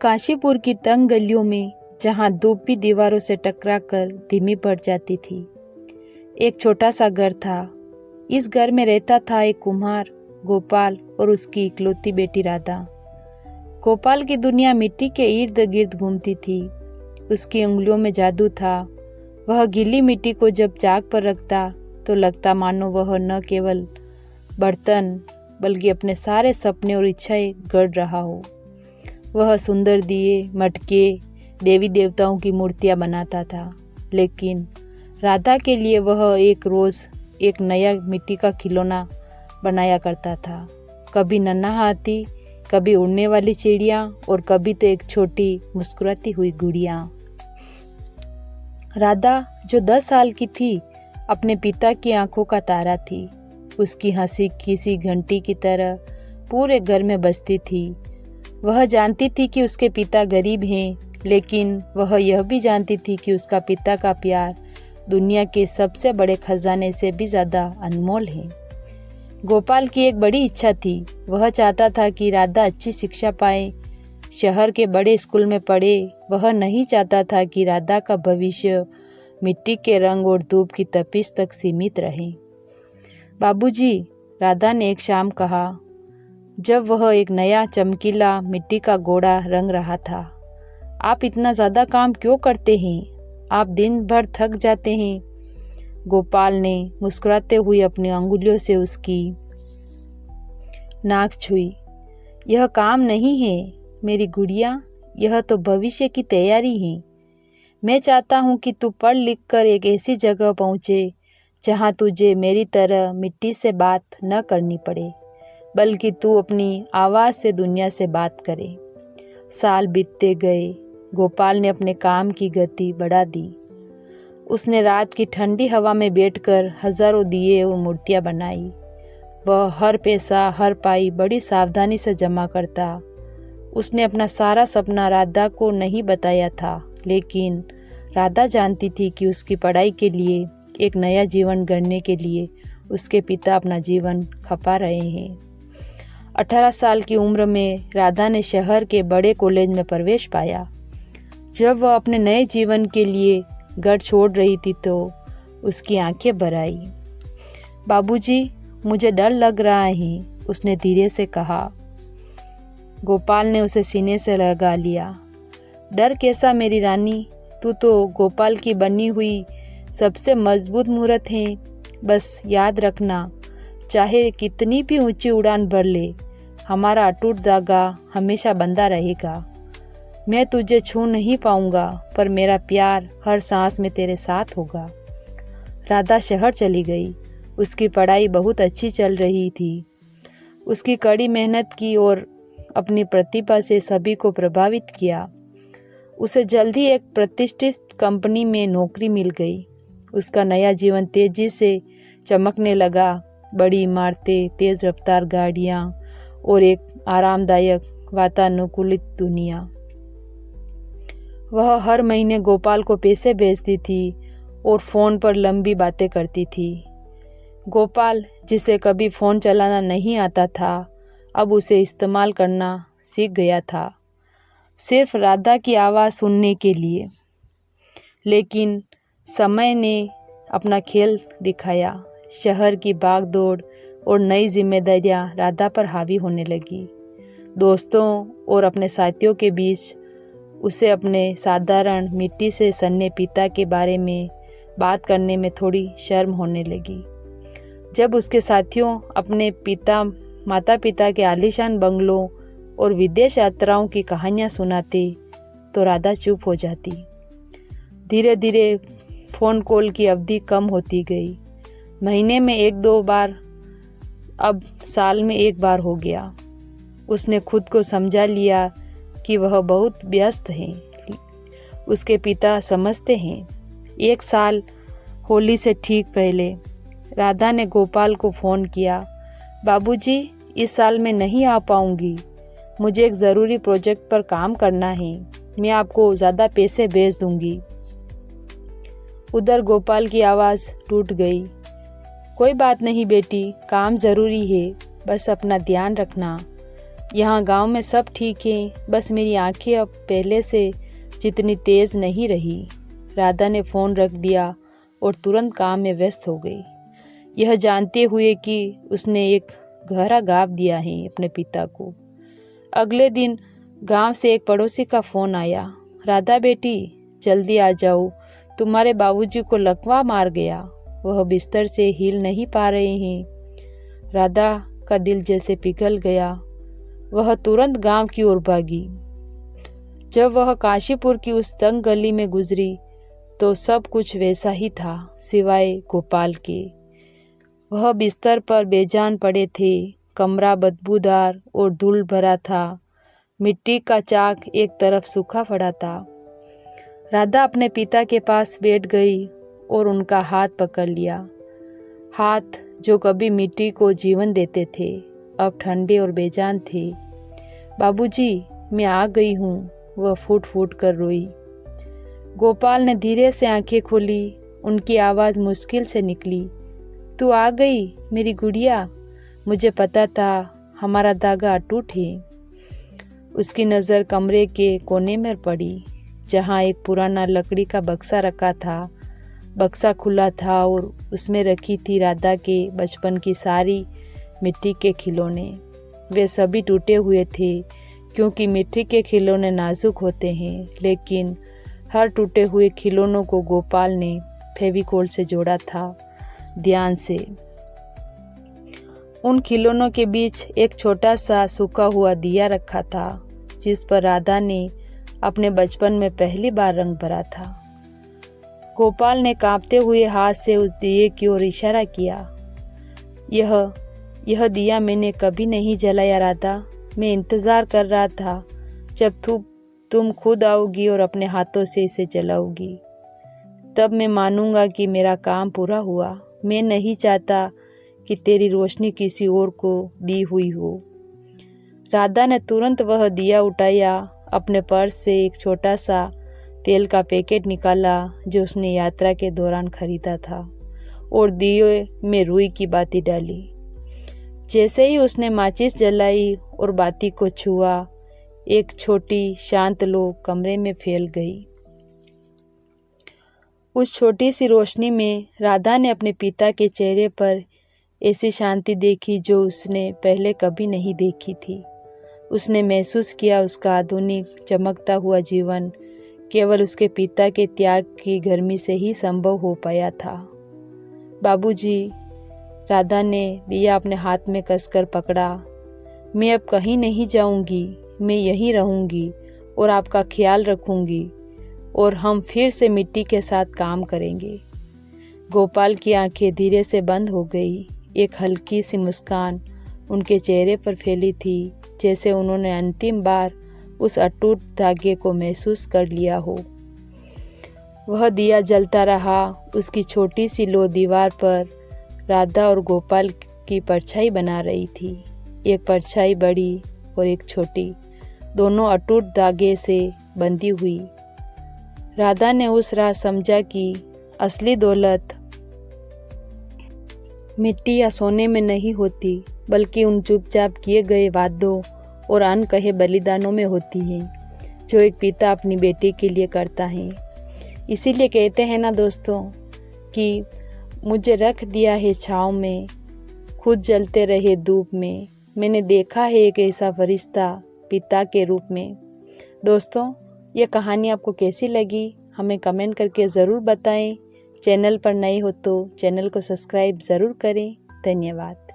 काशीपुर की तंग गलियों में, जहाँ धूप भी दीवारों से टकराकर धीमी पड़ जाती थी, एक छोटा सा घर था। इस घर में रहता था एक कुम्हार गोपाल और उसकी इकलौती बेटी राधा। गोपाल की दुनिया मिट्टी के इर्द गिर्द घूमती थी। उसकी उंगलियों में जादू था। वह गीली मिट्टी को जब चाक पर रखता तो लगता मानो वह न केवल बर्तन बल्कि अपने सारे सपने और इच्छाएं गढ़ रहा हो। वह सुंदर दिए, मटके, देवी देवताओं की मूर्तियां बनाता था, लेकिन राधा के लिए वह एक रोज़ एक नया मिट्टी का खिलौना बनाया करता था। कभी नन्हा हाथी, कभी उड़ने वाली चिड़िया और कभी तो एक छोटी मुस्कुराती हुई गुड़िया। राधा जो 10 साल की थी, अपने पिता की आंखों का तारा थी। उसकी हंसी किसी घंटी की तरह पूरे घर में बजती थी। वह जानती थी कि उसके पिता गरीब हैं, लेकिन वह यह भी जानती थी कि उसका पिता का प्यार दुनिया के सबसे बड़े खजाने से भी ज़्यादा अनमोल है। गोपाल की एक बड़ी इच्छा थी। वह चाहता था कि राधा अच्छी शिक्षा पाए, शहर के बड़े स्कूल में पढ़े। वह नहीं चाहता था कि राधा का भविष्य मिट्टी के रंग और धूप की तपिश तक सीमित रहे। बाबूजी, राधा ने एक शाम कहा, जब वह एक नया चमकीला मिट्टी का घोड़ा रंग रहा था, आप इतना ज़्यादा काम क्यों करते हैं? आप दिन भर थक जाते हैं। गोपाल ने मुस्कुराते हुए अपनी अंगुलियों से उसकी नाक छुई। यह काम नहीं है मेरी गुड़िया, यह तो भविष्य की तैयारी है। मैं चाहता हूँ कि तू पढ़ लिख कर एक ऐसी जगह पहुँचे जहाँ तुझे मेरी तरह मिट्टी से बात न करनी पड़े, बल्कि तू अपनी आवाज़ से दुनिया से बात करे। साल बीतते गए। गोपाल ने अपने काम की गति बढ़ा दी। उसने रात की ठंडी हवा में बैठकर हजारों दिए और मूर्तियाँ बनाई। वह हर पैसा, हर पाई बड़ी सावधानी से जमा करता। उसने अपना सारा सपना राधा को नहीं बताया था, लेकिन राधा जानती थी कि उसकी पढ़ाई के लिए, एक नया जीवन गढ़ने के लिए उसके पिता अपना जीवन खपा रहे हैं। 18 साल की उम्र में राधा ने शहर के बड़े कॉलेज में प्रवेश पाया। जब वह अपने नए जीवन के लिए घर छोड़ रही थी तो उसकी आंखें भर आई। बाबूजी, मुझे डर लग रहा है, उसने धीरे से कहा। गोपाल ने उसे सीने से लगा लिया। डर कैसा मेरी रानी, तू तो गोपाल की बनी हुई सबसे मजबूत मूर्त है। बस याद रखना, चाहे कितनी भी ऊंची उड़ान भर ले, हमारा अटूट धागा हमेशा बंधा रहेगा। मैं तुझे छू नहीं पाऊंगा, पर मेरा प्यार हर सांस में तेरे साथ होगा। राधा शहर चली गई। उसकी पढ़ाई बहुत अच्छी चल रही थी। उसकी कड़ी मेहनत की और अपनी प्रतिभा से सभी को प्रभावित किया। उसे जल्द ही एक प्रतिष्ठित कंपनी में नौकरी मिल गई। उसका नया जीवन तेजी से चमकने लगा। बड़ी इमारतें, तेज़ रफ्तार गाड़ियाँ और एक आरामदायक वातानुकूलित दुनिया। वह हर महीने गोपाल को पैसे भेजती थी और फ़ोन पर लंबी बातें करती थी। गोपाल, जिसे कभी फ़ोन चलाना नहीं आता था, अब उसे इस्तेमाल करना सीख गया था, सिर्फ राधा की आवाज़ सुनने के लिए। लेकिन समय ने अपना खेल दिखाया। शहर की भागदौड़ और नई जिम्मेदारियां राधा पर हावी होने लगी। दोस्तों और अपने साथियों के बीच उसे अपने साधारण मिट्टी से सने पिता के बारे में बात करने में थोड़ी शर्म होने लगी। जब उसके साथियों अपने माता पिता के आलीशान बंगलों और विदेश यात्राओं की कहानियाँ सुनाते तो राधा चुप हो जाती। धीरे धीरे फ़ोन कॉल की अवधि कम होती गई। महीने में 1-2 बार, अब साल में 1 बार हो गया। उसने खुद को समझा लिया कि वह बहुत व्यस्त है। उसके पिता समझते हैं। 1 साल होली से ठीक पहले राधा ने गोपाल को फ़ोन किया। बाबूजी, इस साल मैं नहीं आ पाऊंगी। मुझे एक ज़रूरी प्रोजेक्ट पर काम करना है। मैं आपको ज़्यादा पैसे भेज दूंगी। उधर गोपाल की आवाज़ टूट गई। कोई बात नहीं बेटी, काम ज़रूरी है, बस अपना ध्यान रखना। यहाँ गांव में सब ठीक है, बस मेरी आंखें अब पहले से जितनी तेज़ नहीं रही। राधा ने फ़ोन रख दिया और तुरंत काम में व्यस्त हो गई, यह जानते हुए कि उसने एक गहरा गाव दिया है अपने पिता को। अगले दिन गांव से एक पड़ोसी का फ़ोन आया। राधा बेटी, जल्दी आ जाओ, तुम्हारे बाबूजी को लकवा मार गया, वह बिस्तर से हिल नहीं पा रहे हैं। राधा का दिल जैसे पिघल गया। वह तुरंत गांव की ओर भागी। जब वह काशीपुर की उस तंग गली में गुजरी तो सब कुछ वैसा ही था सिवाय गोपाल के। वह बिस्तर पर बेजान पड़े थे। कमरा बदबूदार और धूल भरा था। मिट्टी का चाक एक तरफ सूखा पड़ा था। राधा अपने पिता के पास बैठ गई और उनका हाथ पकड़ लिया। हाथ जो कभी मिट्टी को जीवन देते थे अब ठंडे और बेजान थे। बाबूजी, मैं आ गई हूँ, वह फूट फूट कर रोई। गोपाल ने धीरे से आंखें खोली। उनकी आवाज़ मुश्किल से निकली। तू आ गई मेरी गुड़िया, मुझे पता था हमारा धागा अटूट है। उसकी नज़र कमरे के कोने में पड़ी जहाँ एक पुराना लकड़ी का बक्सा रखा था। बक्सा खुला था और उसमें रखी थी राधा के बचपन की सारी मिट्टी के खिलौने। वे सभी टूटे हुए थे क्योंकि मिट्टी के खिलौने नाजुक होते हैं, लेकिन हर टूटे हुए खिलौनों को गोपाल ने फेविकोल से जोड़ा था ध्यान से। उन खिलौनों के बीच एक छोटा सा सूखा हुआ दिया रखा था जिस पर राधा ने अपने बचपन में पहली बार रंग भरा था। गोपाल ने कांपते हुए हाथ से उस दिए की ओर इशारा किया। यह दिया मैंने कभी नहीं जलाया राधा, मैं इंतज़ार कर रहा था जब तुम खुद आओगी और अपने हाथों से इसे जलाओगी, तब मैं मानूंगा कि मेरा काम पूरा हुआ। मैं नहीं चाहता कि तेरी रोशनी किसी और को दी हुई हो। राधा ने तुरंत वह दिया उठाया। अपने पर्स से एक छोटा सा तेल का पैकेट निकाला जो उसने यात्रा के दौरान खरीदा था और दिए में रुई की बाती डाली। जैसे ही उसने माचिस जलाई और बाती को छुआ, एक छोटी शांत लौ कमरे में फैल गई। उस छोटी सी रोशनी में राधा ने अपने पिता के चेहरे पर ऐसी शांति देखी जो उसने पहले कभी नहीं देखी थी। उसने महसूस किया उसका आधुनिक चमकता हुआ जीवन केवल उसके पिता के त्याग की गर्मी से ही संभव हो पाया था। बाबूजी, राधा ने दिया अपने हाथ में कसकर पकड़ा। मैं अब कहीं नहीं जाऊंगी, मैं यहीं रहूंगी और आपका ख्याल रखूंगी और हम फिर से मिट्टी के साथ काम करेंगे। गोपाल की आंखें धीरे से बंद हो गई। एक हल्की सी मुस्कान उनके चेहरे पर फैली थी, जैसे उन्होंने अंतिम बार उस अटूट धागे को महसूस कर लिया हो। वह दिया जलता रहा। उसकी छोटी सी लो दीवार पर राधा और गोपाल की परछाई बना रही थी। एक परछाई बड़ी और एक छोटी, दोनों अटूट धागे से बंधी हुई। राधा ने उस रात समझा कि असली दौलत मिट्टी या सोने में नहीं होती, बल्कि उन चुपचाप किए गए वादों और अनकहे बलिदानों में होती है जो एक पिता अपनी बेटी के लिए करता है। इसीलिए कहते हैं ना दोस्तों कि मुझे रख दिया है छाँव में, खुद जलते रहे धूप में। मैंने देखा है एक ऐसा फरिश्ता पिता के रूप में। दोस्तों, ये कहानी आपको कैसी लगी हमें कमेंट करके ज़रूर बताएं। चैनल पर नए हो तो चैनल को सब्सक्राइब ज़रूर करें। धन्यवाद।